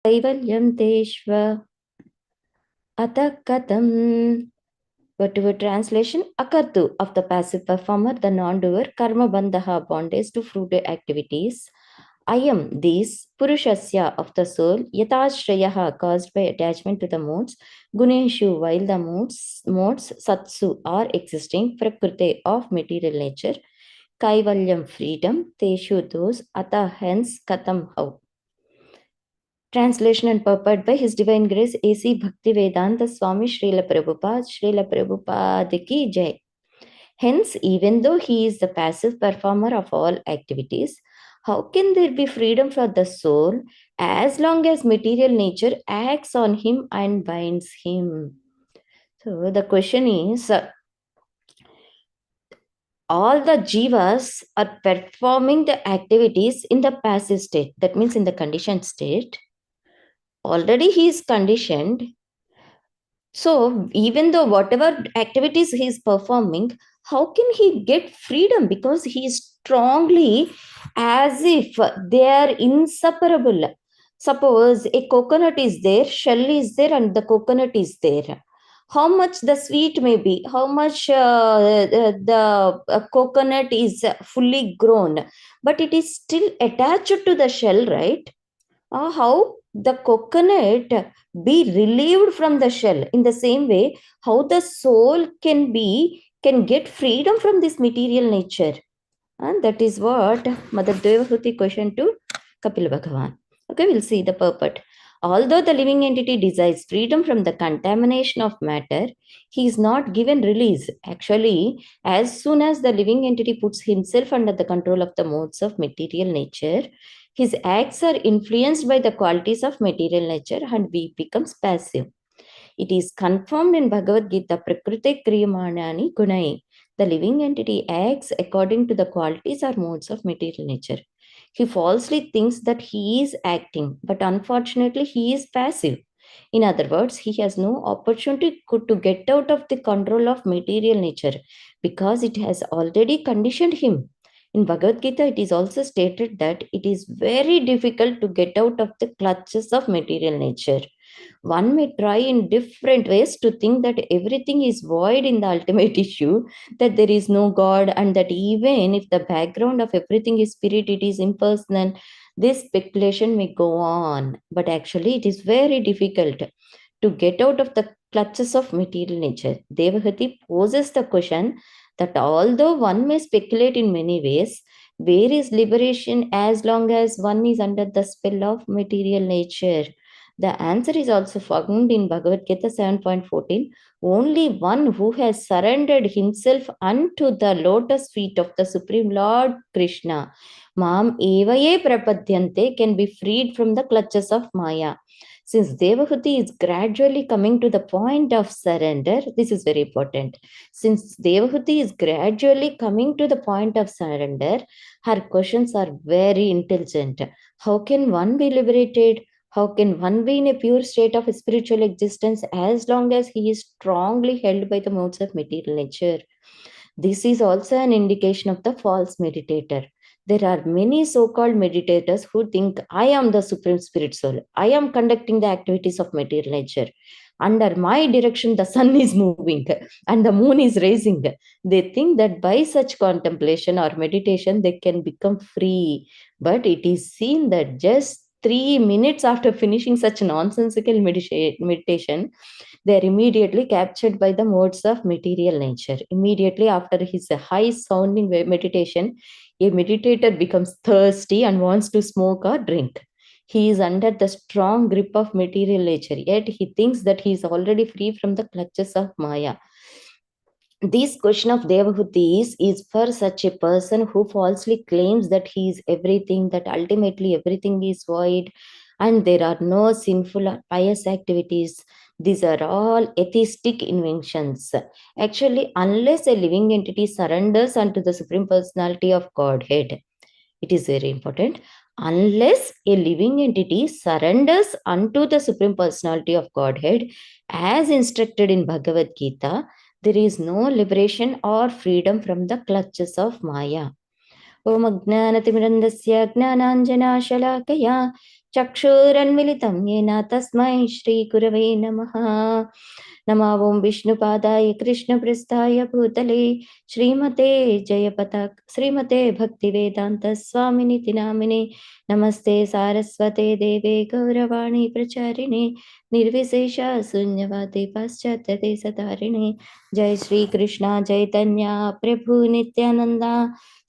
Kaivalyam Teshva Atakatam. Word-to-word translation: Akartu of the passive performer, the non-doer, karma bandhaha, bondage to fruitive activities. Ayam, this, Purushasya of the soul, Yatashrayaha, caused by attachment to the modes, Guneshu, while the modes Satsu are existing, Prakrute of material nature, Kaivalyam, freedom, Teshu, those, Ata, hence, Katam, how. Translation and purport by His Divine Grace A.C. Bhaktivedanta Swami Srila Prabhupada ki Jai. Hence, even though he is the passive performer of all activities, how can there be freedom for the soul as long as material nature acts on him and binds him? So the question is, all the jivas are performing the activities in the passive state. That means in the conditioned state. Already he is conditioned. So even though whatever activities he is performing, how can he get freedom? Because he is strongly as if they are inseparable. Suppose a coconut is there, shell is there, and the coconut is there. How much the sweet may be, how much the coconut is fully grown, but it is still attached to the shell, right? How the coconut be relieved from the shell. In the same way, how the soul can get freedom from this material nature. And that is what Mother Devahuti questioned to Kapil Bhagavan. Okay, we'll see the purport. Although the living entity desires freedom from the contamination of matter, he is not given release. Actually, as soon as the living entity puts himself under the control of the modes of material nature, his acts are influenced by the qualities of material nature and he becomes passive. It is confirmed in Bhagavad Gita, Prakriti Kriyamanani Gunai. The living entity acts according to the qualities or modes of material nature. He falsely thinks that he is acting, but unfortunately he is passive. In other words, he has no opportunity to get out of the control of material nature because it has already conditioned him. In Bhagavad Gita, it is also stated that it is very difficult to get out of the clutches of material nature. One may try in different ways to think that everything is void in the ultimate issue, that there is no God, and that even if the background of everything is spirit, it is impersonal. This speculation may go on, but actually, it is very difficult to get out of the clutches of material nature. Devahati poses the question that although one may speculate in many ways, where is liberation as long as one is under the spell of material nature? The answer is also found in Bhagavad Gita 7.14. Only one who has surrendered himself unto the lotus feet of the Supreme Lord Krishna, Mam Evaye Prapadyante, can be freed from the clutches of Maya. Since Devahuti is gradually coming to the point of surrender, this is very important. Since Devahuti is gradually coming to the point of surrender, her questions are very intelligent. How can one be liberated? How can one be in a pure state of spiritual existence as long as he is strongly held by the modes of material nature? This is also an indication of the false meditator. There are many so-called meditators who think, I am the Supreme Spirit Soul. I am conducting the activities of material nature. Under my direction, the sun is moving and the moon is rising. They think that by such contemplation or meditation, they can become free. But it is seen that just 3 minutes after finishing such nonsensical meditation, they are immediately captured by the modes of material nature. Immediately after his high sounding meditation, a meditator becomes thirsty and wants to smoke or drink. He is under the strong grip of material nature, yet he thinks that he is already free from the clutches of Maya. This question of Devahuti is for such a person who falsely claims that he is everything, that ultimately everything is void, and there are no sinful or pious activities. These are all atheistic inventions. Actually, unless a living entity surrenders unto the Supreme Personality of Godhead, it is very important. Unless a living entity surrenders unto the Supreme Personality of Godhead, as instructed in Bhagavad Gita, there is no liberation or freedom from the clutches of Maya. Om Ajnanatimirandasya Gnananjana Shalakaya चक्षुरन्मिलितं येन तस्मै श्रीगुरवे नमः। नमः ॐ विष्णुपादाय कृष्णपृष्ठाय भूतले श्रीमते श्रीमते भक्तिवेदान्त स्वामिनिति नामिने। नमस्ते सारस्वते देवे गौरवाणी प्रचारिणे निर्विशेष शून्यवादी पाश्चात्य देशधारिणे। जय श्री कृष्ण चैतन्य प्रभु नित्यानंदा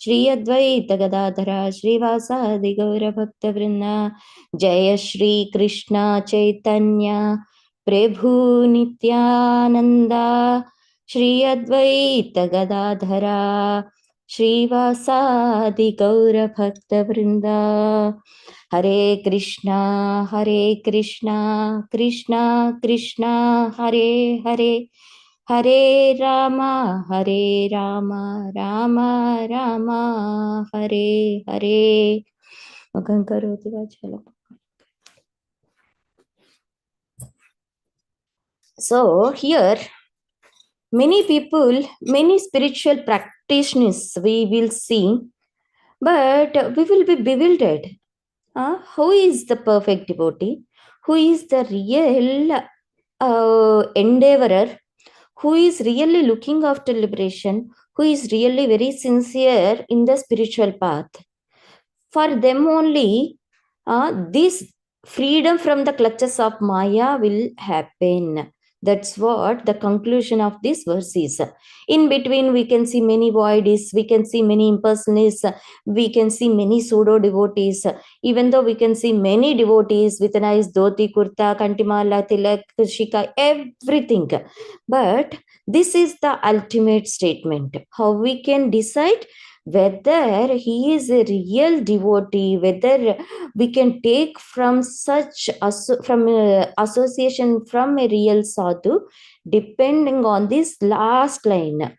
श्री अद्वैत गदाधरा श्रीवासादि गौरभक्तवृंद। जय श्री कृष्ण चैतन्य प्रभु नित्यानंदा श्री अद्वैत गदाधरा श्रीवासादि गौरभक्तवृंद। हरे कृष्णा कृष्णा कृष्णा हरे हरे, हरे राम राम राम हरे हरे। मगं करोति वाचालं। So here many people, many spiritual practitioners we will see, but we will be bewildered. Who is the perfect devotee? Who is the real endeavorer? Who is really looking after liberation? Who is really very sincere in the spiritual path? For them only, this freedom from the clutches of Maya will happen. That's what the conclusion of this verse is. In between, we can see many voidies, we can see many impersonalists, we can see many pseudo devotees. Even though we can see many devotees with a nice dhoti, kurta, kantimala, tilak, shika, everything. But this is the ultimate statement. How we can decide whether he is a real devotee, whether we can take from such association from a real sadhu, depending on this last line.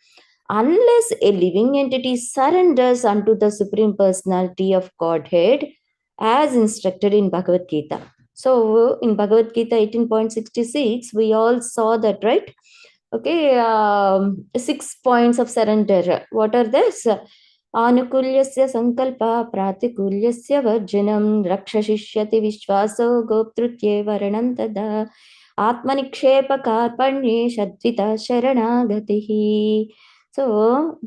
Unless a living entity surrenders unto the Supreme Personality of Godhead as instructed in Bhagavad Gita. So in Bhagavad Gita 18.66, we all saw that, right? Okay, 6 points of surrender. What are this? आनुकूल्यस्य संकल्प प्रातिकूल्यस्य वर्जनं रक्षशिष्यति विश्वासो गोप्तृत्ये वर्णं तदा आत्मनिक्षेपकार्पण्ये शद्विता शरणागतिः. So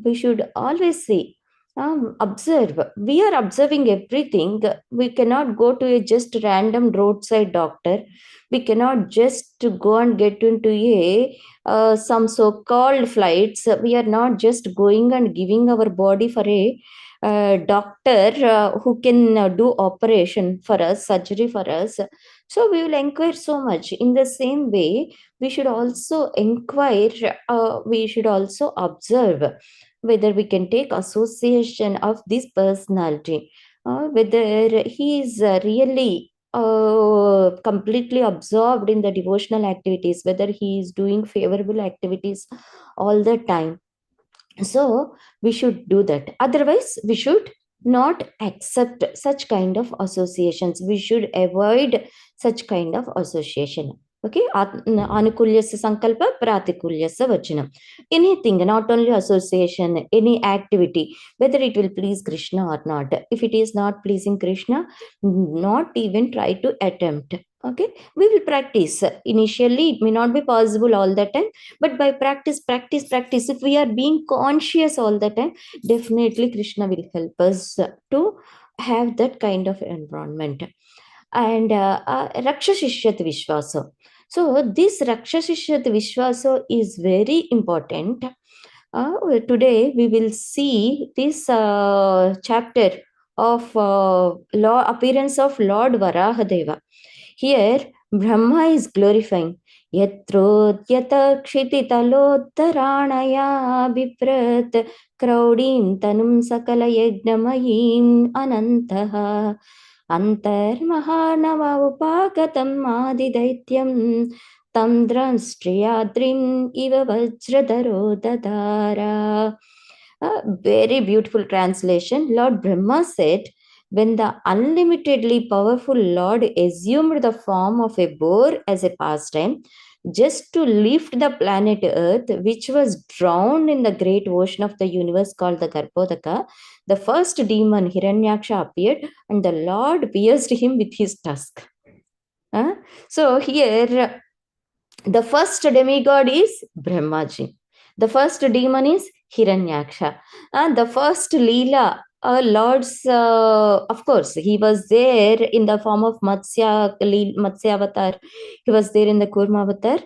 we should always see, observe. We are observing everything. We cannot go to a just random roadside doctor. We cannot just go and get into some so-called flights. We are not just going and giving our body for a doctor who can do operation for us, surgery for us. So we will inquire so much. In the same way, we should also inquire, we should also observe whether we can take association of this personality, whether he is really completely absorbed in the devotional activities, whether he is doing favorable activities all the time. So we should do that. Otherwise, we should not accept such kind of associations. We should avoid such kind of association. Okay, anukulyasya sankalpa pratikulyasya vachanam. Anything, not only association, any activity, whether it will please Krishna or not. If it is not pleasing Krishna, not even try to attempt. Okay, we will practice. Initially it may not be possible all the time, but by practice, if we are being conscious all the time, definitely Krishna will help us to have that kind of environment. And rakshashishyat vishwasa. So this rakshashishyat vishwasa is very important. Today we will see this chapter of appearance of Lord Varahadeva. Here Brahma is glorifying yatrodhyata kshititalottaranaya biprat kraudim tanum sakala yajnamayim anantaha antarmahanava upagatam adidaityam tam dranstriyadrim iva vajradharo dadara. Very beautiful translation. Lord Brahma said, when the unlimitedly powerful Lord assumed the form of a boar as a pastime, just to lift the planet Earth, which was drowned in the great ocean of the universe called the Garbhodaka. The first demon, Hiranyaksha, appeared, and the Lord pierced him with his tusk. So here, the first demigod is Brahmaji. The first demon is Hiranyaksha. And the first Leela, Lord's, of course, he was there in the form of Matsya avatar. He was there in the Kurma avatar.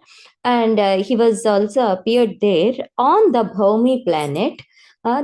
And he was also appeared there on the Bhaumi planet.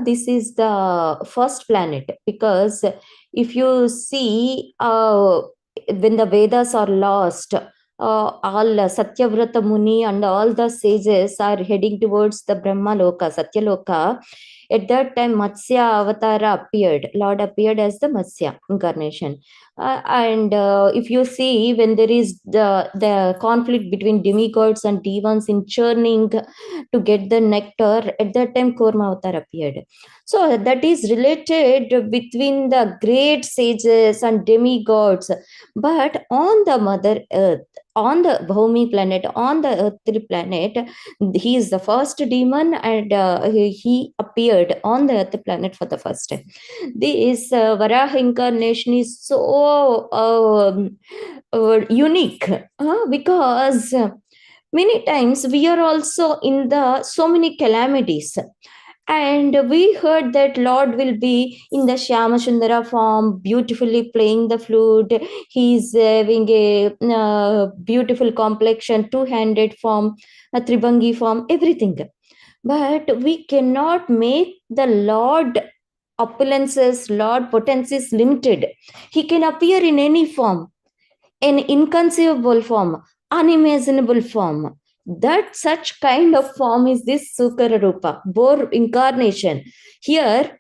This is the first planet, because if you see, when the Vedas are lost, all Satyavrata Muni and all the sages are heading towards the Brahma Loka, Satyaloka. At that time, Matsya Avatara appeared. Lord appeared as the Matsya incarnation. And if you see, when there is the conflict between demigods and demons in churning to get the nectar, at that time, Kurma Avatar appeared. So that is related between the great sages and demigods. But on the Mother Earth, on the Bhumi planet, on the earthly planet, he is the first demon, and he appeared on the earth planet for the first time. This Varaha incarnation is so unique, because many times we are also in the so many calamities, and we heard that Lord will be in the Shyamachandra form, beautifully playing the flute. He's having a beautiful complexion, two-handed form, a Tribangi form, everything. But we cannot make the Lord opulences, Lord potencies limited. He can appear in any form, an inconceivable form, unimaginable form. That such kind of form is this Sukara Rupa, Bor incarnation. Here,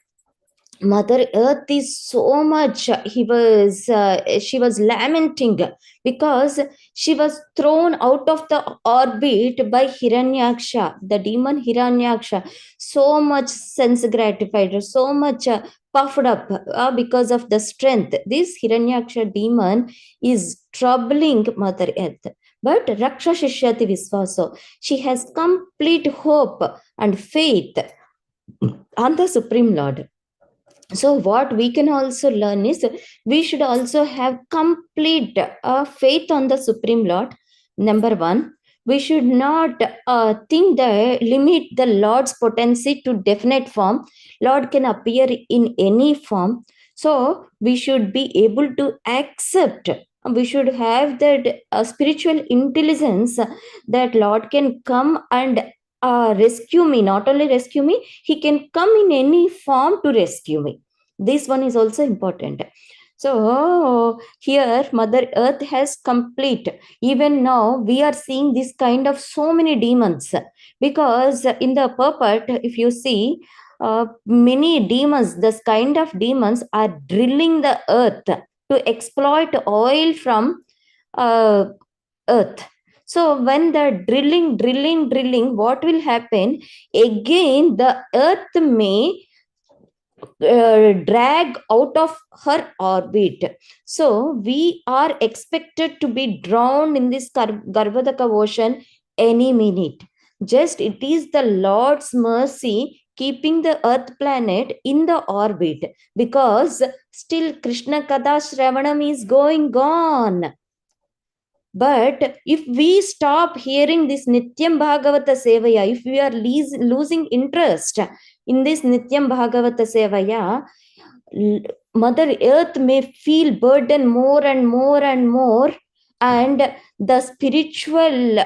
Mother Earth is so much, she was lamenting because she was thrown out of the orbit by Hiranyaksha, the demon Hiranyaksha. So much sense gratified, so much puffed up because of the strength. This Hiranyaksha demon is troubling Mother Earth. But Raksha Shishyati Visvaso, she has complete hope and faith on the Supreme Lord. So what we can also learn is, we should also have complete faith on the Supreme Lord. Number one, we should not think that limit the Lord's potency to definite form. Lord can appear in any form. So we should be able to accept, we should have that spiritual intelligence that Lord can come and rescue me. Not only rescue me, he can come in any form to rescue me. This one is also important. So here Mother Earth has complete. Even now we are seeing this kind of so many demons, because in the puppet, if you see, many demons, this kind of demons are drilling the earth to exploit oil from earth. So when the drilling, what will happen? Again, the earth may drag out of her orbit. So we are expected to be drowned in this Garbhodaka ocean any minute. Just it is the Lord's mercy keeping the earth planet in the orbit, because still Krishna Katha Shravanam is going on. But if we stop hearing this Nityam Bhagavata Sevaya, if we are losing interest in this Nityam Bhagavata Sevaya, Mother Earth may feel burden more and more and more, and the spiritual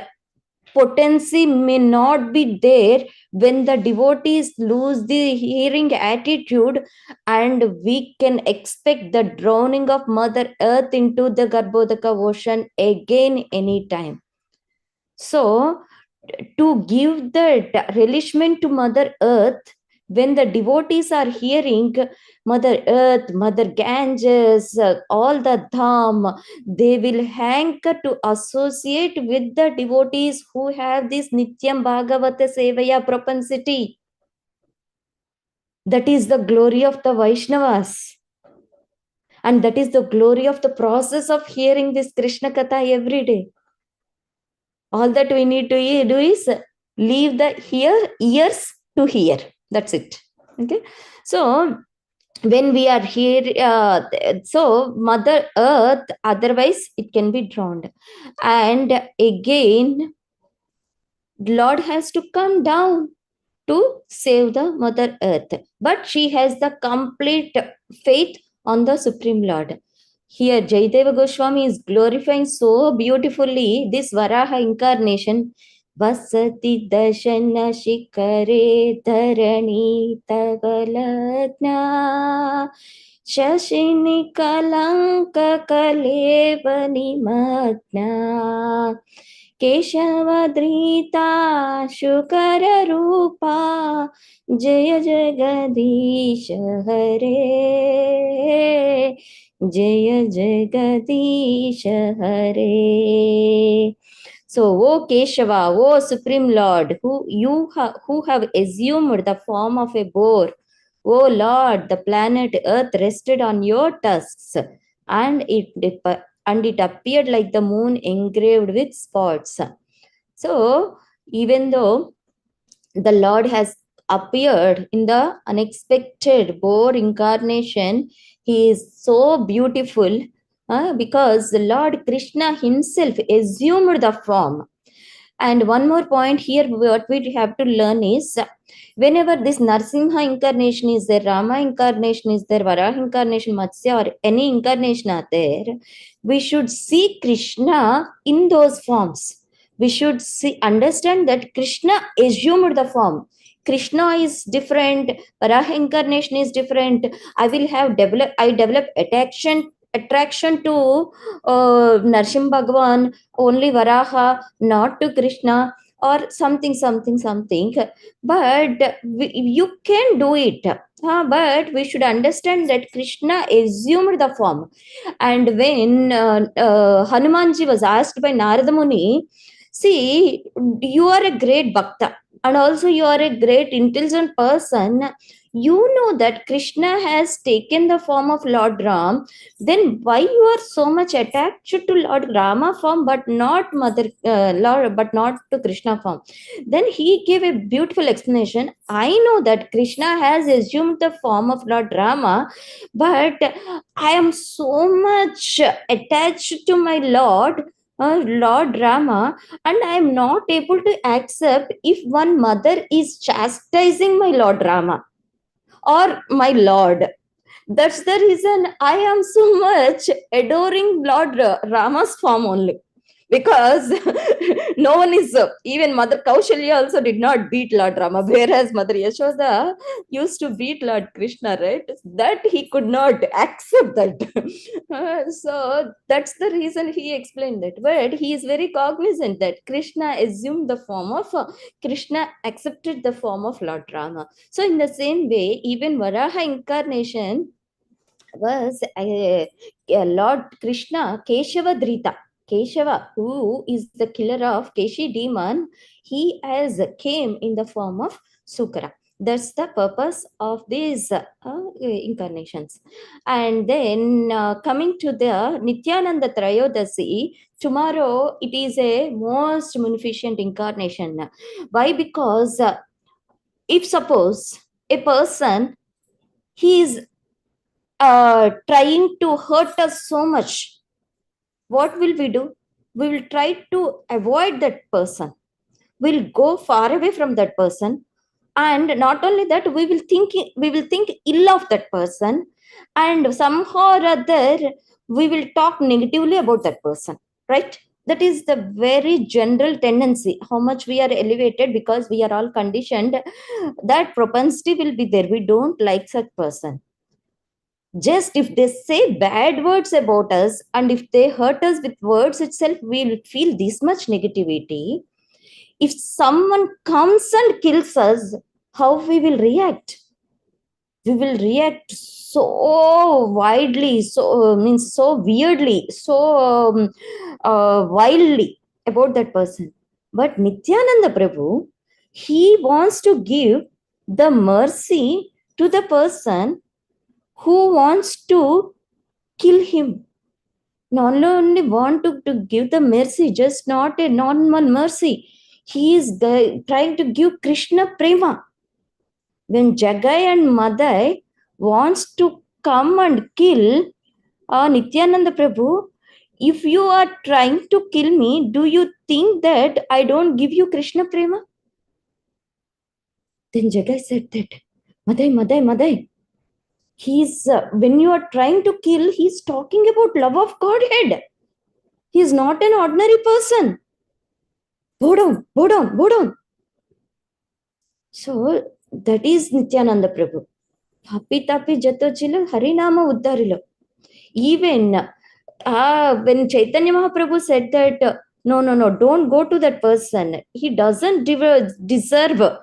potency may not be there when the devotees lose the hearing attitude, and we can expect the drowning of Mother Earth into the Garbhodaka ocean again anytime. So, to give the relishment to Mother Earth, when the devotees are hearing Mother Earth, Mother Ganges, all the Dham, they will hanker to associate with the devotees who have this Nityam Bhagavata Sevaya propensity. That is the glory of the Vaishnavas. And that is the glory of the process of hearing this Krishna Katha every day. All that we need to do is leave the ears to hear. That's it. Okay. So when we are here, so Mother Earth, otherwise it can be drowned. And again, Lord has to come down to save the Mother Earth. But she has the complete faith on the Supreme Lord. Here, Jayadeva Goswami is glorifying so beautifully this Varaha incarnation. Vasati dashana shikare dharani tavalagna shashini kalanka kalevani magna केशवद्रीता शुकररूपा जय जगदीश हरे जय जगदीश हरे. So, O Keshava, O Supreme Lord, who have assumed the form of a boar, O Lord, the planet Earth rested on your tusks, and it appeared like the moon engraved with spots. So, even though the Lord has appeared in the unexpected boar incarnation, he is so beautiful because the Lord Krishna himself assumed the form. And one more point here, what we have to learn is whenever this Narsimha incarnation is there, Rama incarnation is there, Varaha incarnation, Matsya, or any incarnation are there, we should see Krishna in those forms. We should understand that Krishna assumed the form. Krishna is different, Varaha incarnation is different. I develop attraction to Narsim Bhagwan, only Varaha, not to Krishna, or something. But you can do it. But we should understand that Krishna assumed the form. And when Hanumanji was asked by Narada Muni, see, you are a great bhakta, and also you are a great intelligent person. You know that Krishna has taken the form of Lord Ram, then why you are so much attached to Lord Rama form but not Lord, but not to Krishna form? Then he gave a beautiful explanation. I know that Krishna has assumed the form of Lord Rama, but I am so much attached to my Lord Rama, and I am not able to accept if one mother is chastising my Lord Rama or my Lord. That's the reason I am so much adoring Lord Rama's form only. Because no one is, even Mother Kaushalya also did not beat Lord Rama, whereas Mother Yashoda used to beat Lord Krishna, right? That he could not accept that. So that's the reason he explained that. But he is very cognizant that Krishna assumed the form of, Krishna accepted the form of Lord Rama. So in the same way, even Varaha incarnation was Lord Krishna, Keshava. Keshava, who is the killer of Keshi demon, he has came in the form of Sukara. That's the purpose of these incarnations. And then coming to the Nityananda Trayodasi, tomorrow it is a most munificent incarnation. Why? Because if suppose a person, he is trying to hurt us so much, what will we do? We will try to avoid that person. We'll go far away from that person, and not only that, we will think ill of that person, and somehow or other we will talk negatively about that person. Right? That is the very general tendency. How much we are elevated, because we are all conditioned, that propensity will be there. We don't like such person. Just if they say bad words about us, and if they hurt us with words itself, we'll feel this much negativity. If someone comes and kills us, how we will react? We will react so widely, so weirdly, so wildly about that person. But Nityananda Prabhu, he wants to give the mercy to the person who wants to kill him. not only want to give the mercy, just not a normal mercy. He is trying to give Krishna prema. When Jagai and Madai wants to come and kill Nityananda Prabhu, if you are trying to kill me, do you think that I don't give you Krishna prema? Then Jagai said that, Madai, he's when you are trying to kill, he's talking about love of Godhead. He's not an ordinary person. Bow down. So that is Nityananda Prabhu. Happy tapi jato chilo harinama uddarilo. Even when Chaitanya Mahaprabhu said that, no, don't go to that person. He doesn't deserve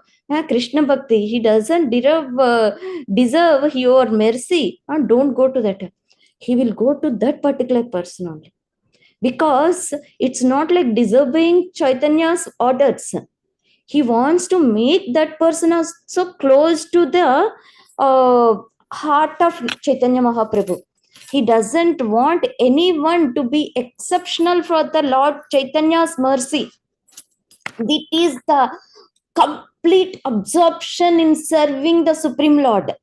Krishna Bhakti. He doesn't deserve your mercy. And don't go to that. He will go to that particular person only. Because it's not like disobeying Chaitanya's orders. He wants to make that person so close to the heart of Chaitanya Mahaprabhu. He doesn't want anyone to be exceptional for the Lord Chaitanya's mercy. It is the complete absorption in serving the Supreme Lord.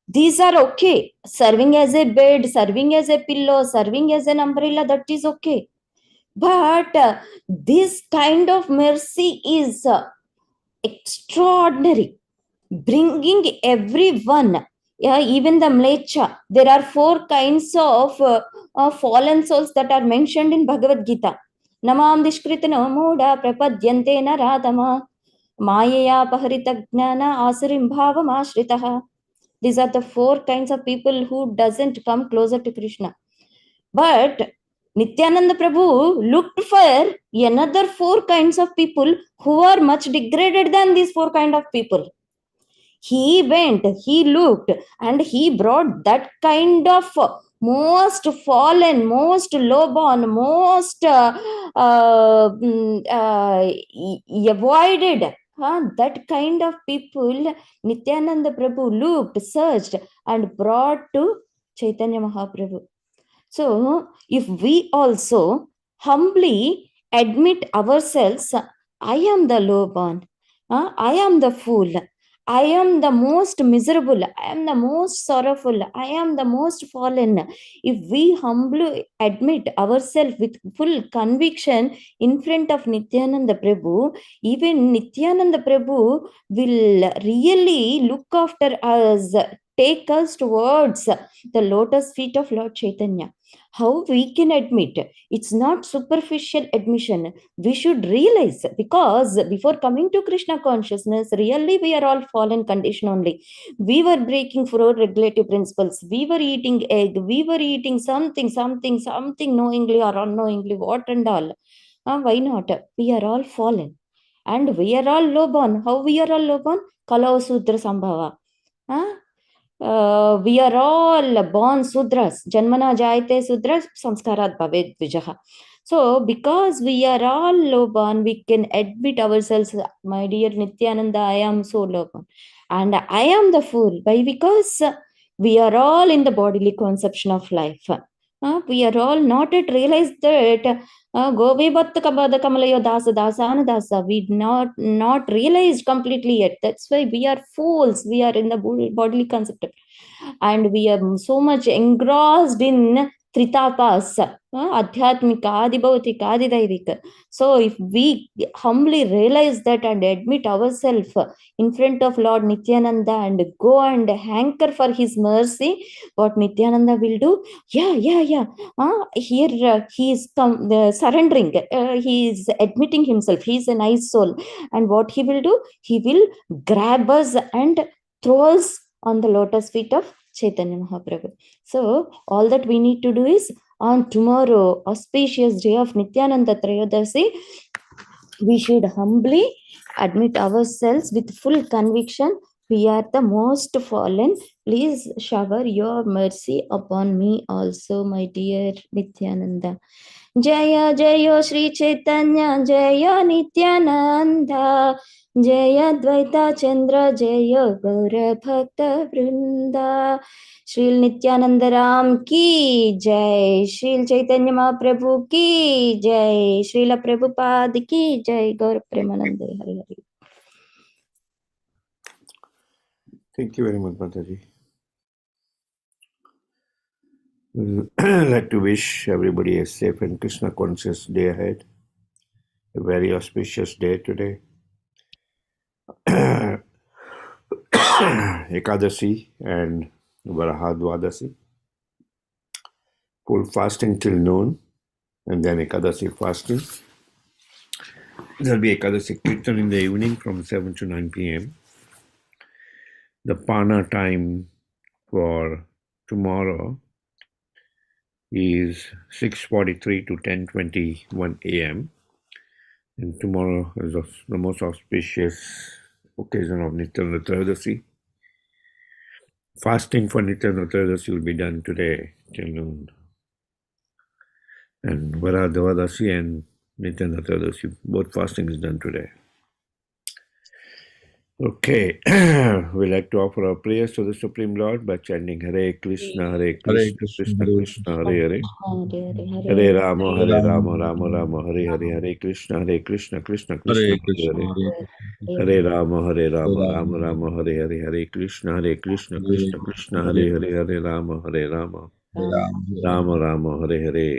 These are okay. Serving as a bed, serving as a pillow, serving as an umbrella, that is okay. But this kind of mercy is extraordinary. Bringing everyone, even the mlecha. There are 4 kinds of fallen souls that are mentioned in Bhagavad Gita. Namam dishkritana moda prapadyante naradama mayaya paharita gnana asurim bhavam ashritaha. These are the 4 kinds of people who doesn't come closer to Krishna. But Nityananda Prabhu looked for another 4 kinds of people who are much degraded than these 4 kinds of people. He went, he looked, and he brought that kind of most fallen, most low-born, most avoided. That kind of people, Nityananda Prabhu looked, searched, and brought to Chaitanya Mahaprabhu. So, if we also humbly admit ourselves, I am the low-born, I am the fool, I am the most miserable, I am the most sorrowful, I am the most fallen. If we humbly admit ourselves with full conviction in front of Nityananda Prabhu, even Nityananda Prabhu will really look after us, take us towards the lotus feet of Lord Chaitanya. How we can admit? It's not superficial admission. We should realize, because before coming to Krishna consciousness, really we are all fallen condition only. We were breaking 4 regulative principles. We were eating egg. We were eating something, knowingly or unknowingly, what and all. Why not? We are all fallen. And we are all low-born. How we are all low-born? Kala Sudra Sambhava. We are all born Sudras. Janmana Jayate Sudras, Samskarat Bhavet Vijaha. So, because we are all low-born, we can admit ourselves, my dear Nityananda, I am so low-born. And I am the fool. Why? Because we are all in the bodily conception of life. We are all not yet realized that Gove Bhatta Kabada Kamalayo Dasa Dasana Dasa. We not realized completely yet. That's why we are fools. We are in the bodily concept. And we are so much engrossed in Tritapas, Adhyatmika, Adibhautika, Adidaivika. So if we humbly realize that and admit ourselves in front of Lord Nityananda and go and hanker for his mercy, what Nityananda will do? Yeah. Here he is surrendering. He is admitting himself. He is a nice soul. And what he will do? He will grab us and throw us on the lotus feet of Chaitanya Mahaprabhu. So all that we need to do is, on tomorrow, auspicious day of Nityananda Trayodasi, we should humbly admit ourselves with full conviction, We are the most fallen. Please shower your mercy upon me also, my dear Nityananda. Jaya Jaya Sri Chaitanya Jaya Nityananda Jaya Dvaita Chandra Jaya Gaura Bhakta Vrinda. Shri Nityananda Ram ki Jai, Shri Chaitanya Mahaprabhu ki Jai, Srila Prabhupada ki Jai, Gaur Premanande Hari Hari. Thank you very much, Mataji. I'd like to wish everybody a safe and Krishna conscious day ahead. A very auspicious day today. Ekadasi and Varahadwadasi. Full fasting till noon, and then Ekadasi fasting. There'll be Ekadasi Kirtan in the evening from 7 to 9 p.m. The Pana time for tomorrow is 6:43 to 10:21 a.m. And tomorrow is the most auspicious occasion of Nityananda Trayodasi. Fasting for Nityananda Trayodasi will be done today till noon. And Varadhavadasi and Nityananda Trayodasi, both fasting is done today. Okay, we like to offer our prayers to the Supreme Lord by chanting Hare Krishna, Hare Krishna, Krishna Krishna, Hare Hare. Hare Rama, Hare Rama, Rama Rama, Hare Hare, Hare Krishna, Hare Krishna, Krishna Krishna, Hare Hare. Hare Rama, Hare Rama, Rama Rama, Hare Hare, Hare Krishna, Krishna Krishna, Hare Hare, Hare Rama, Hare Rama, Rama Rama, Hare Hare.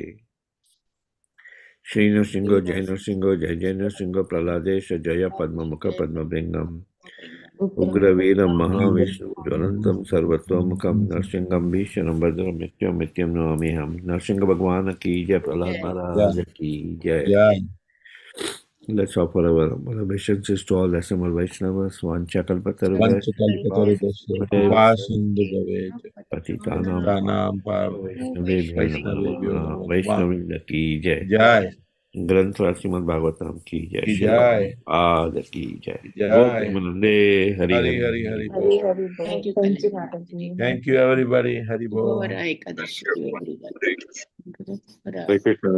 Shri Nrsimha, Jai Nrsimha, Jai Jai Nrsimha, Praladesha, Jaya Padma Mukha Padma Bhingam, Ugraveeram Mahavishnu, Jwalantam Sarvatvamukham, Nrsimham Bhishanam Bhadram Mityam Mityam Namamiham. Nrsimha Bhagwan ki Jai, Prahlad Maharaj ki Jai. Let's offer our obeisances to all assembled Vaishnavas. Vanchakalpatarubhasya Patitanam Vaishnavebhyo Vaishnavinda ki Jai. ग्रंथ श्रीमद् भागवतम की जय, श्री आद की जय, Namaste, Hari Hari Hari Hari Bol. Thank you, Mataji. Thank you, everybody. Hari Bol. Hare Krishna. Hare Krishna.